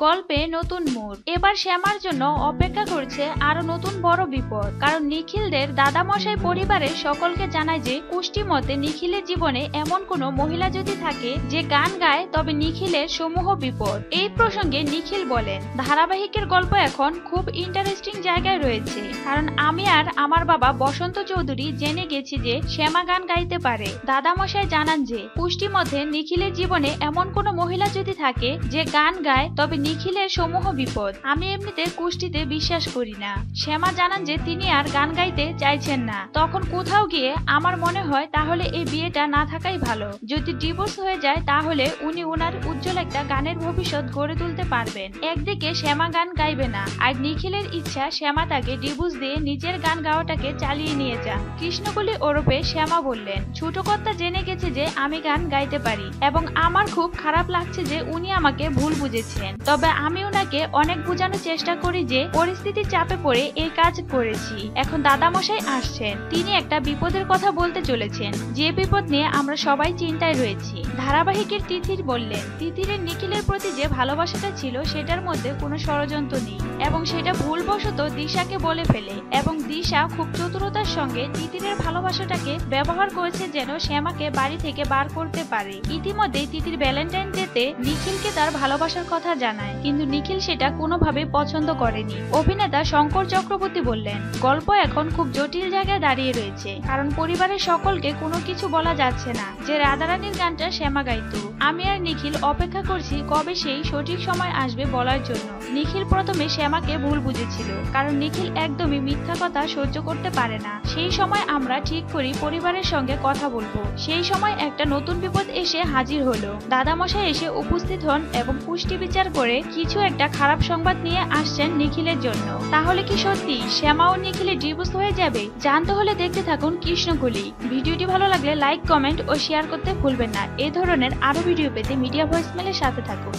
গল্পে নতুন মোড়। এবার শ্যামার জন্য অপেক্ষা করছে আরো নতুন বড় বিপদ, কারণ নিখিলদের দাদামশাই পরিবারের সকলকে জানায় যে পুষ্টি মতে নিখিলের জীবনে এমন কোনো মহিলা যদি থাকে যে গান গায় তবে নিখিলের সমূহ বিপদ। এই প্রসঙ্গে নিখিল বলেন, ধারাবাহিকের গল্প এখন খুব ইন্টারেস্টিং জায়গায় রয়েছে, কারণ আমি আর আমার বাবা বসন্ত চৌধুরী জেনে গেছি যে শ্যামা গান গাইতে পারে। দাদামশাই জানান যে পুষ্টি মতে নিখিলের জীবনে এমন কোনো মহিলা যদি থাকে যে গান গায় তবে নিখিলের সমূহ বিপদ। আমি এমনিতে কুষ্টিতে বিশ্বাস করি না। শ্যামা জানান যে তিনি আর গান গাইতে চাইছেন না। তখন কোথাও গিয়ে আমার মনে হয় তাহলে এই বিয়েটা না থাকাই ভালো। যদি ডিভোর্স হয়ে যায় তাহলে উনি ওনার উজ্জ্বল একটা গানের ভবিষ্যৎ গড়ে তুলতে পারবেন। একদিকে শ্যামা গান গাইবে না, আর নিখিলের ইচ্ছা শ্যামা তাকে ডিভোর্স দিয়ে নিজের গান গাওয়াটাকে চালিয়ে নিয়ে যান। কৃষ্ণকলি ওরফে শ্যামা বললেন, ছোট কর্তা জেনে গেছে যে আমি গান গাইতে পারি এবং আমার খুব খারাপ লাগছে যে উনি আমাকে ভুল বুঝেছেন। তবে আমি ওনাকে অনেক বোঝানোর চেষ্টা করি যে পরিস্থিতির চাপে পড়ে এই কাজ করেছি। এখন দাদামশাই আসছেন, তিনি একটা বিপদের কথা বলতে চলেছেন, যে বিপদ নিয়ে আমরা সবাই চিন্তায় রয়েছি। ধারাবাহিকের তিথির বললেন, তিথিরের নিখিলের প্রতি যে ভালোবাসাটা ছিল সেটার মধ্যে কোনো ষড়যন্ত্র নেই এবং সেটা ভুলবশত দিশাকে বলে ফেলে, এবং দিশা খুব চতুরতার সঙ্গে তিথিরের ভালোবাসাটাকে ব্যবহার করেছে যেন শ্যামাকে বাড়ি থেকে বার করতে পারে। ইতিমধ্যে তিথির ভ্যালেন্টাইন ডেতে নিখিলকে তার ভালোবাসার কথা জানায়, কিন্তু নিখিল সেটা কোনোভাবে পছন্দ করেনি। অভিনেতা শঙ্কর চক্রবর্তী বললেন, গল্প এখন খুব জটিল জায়গায় দাঁড়িয়ে রয়েছে, কারণ পরিবারের সকলকে কোনো কিছু বলা যাচ্ছে না যে রাধারানীর গানটা শ্যামা গাইতো। আমি আর নিখিল অপেক্ষা করছি কবে সেই সঠিক সময় আসবে বলার জন্য। নিখিল প্রথমে শ্যামাকে ভুল বুঝেছিল, কারণ নিখিল একদমই মিথ্যা কথা সহ্য করতে পারে না। সেই সময় আমরা ঠিক করি পরিবারের সঙ্গে কথা বলবো। সেই সময় একটা নতুন বিপদ এসে হাজির হলো। দাদামশাই এসে উপস্থিত হন এবং পুষ্টি বিচার করে কিছু একটা খারাপ সংবাদ নিয়ে আসছেন নিখিলের জন্য। তাহলে কি সত্যি শ্যামা ও নিখিলের ডিভোর্স হয়ে যাবে? জানতে হলে দেখতে থাকুন কৃষ্ণকলি। ভিডিওটি ভালো লাগলে লাইক, কমেন্ট ও শেয়ার করতে ভুলবেন না। এই ধরনের আরো ভিডিও পেতে মিডিয়া ভয়েসমেলের সাথে থাকুন।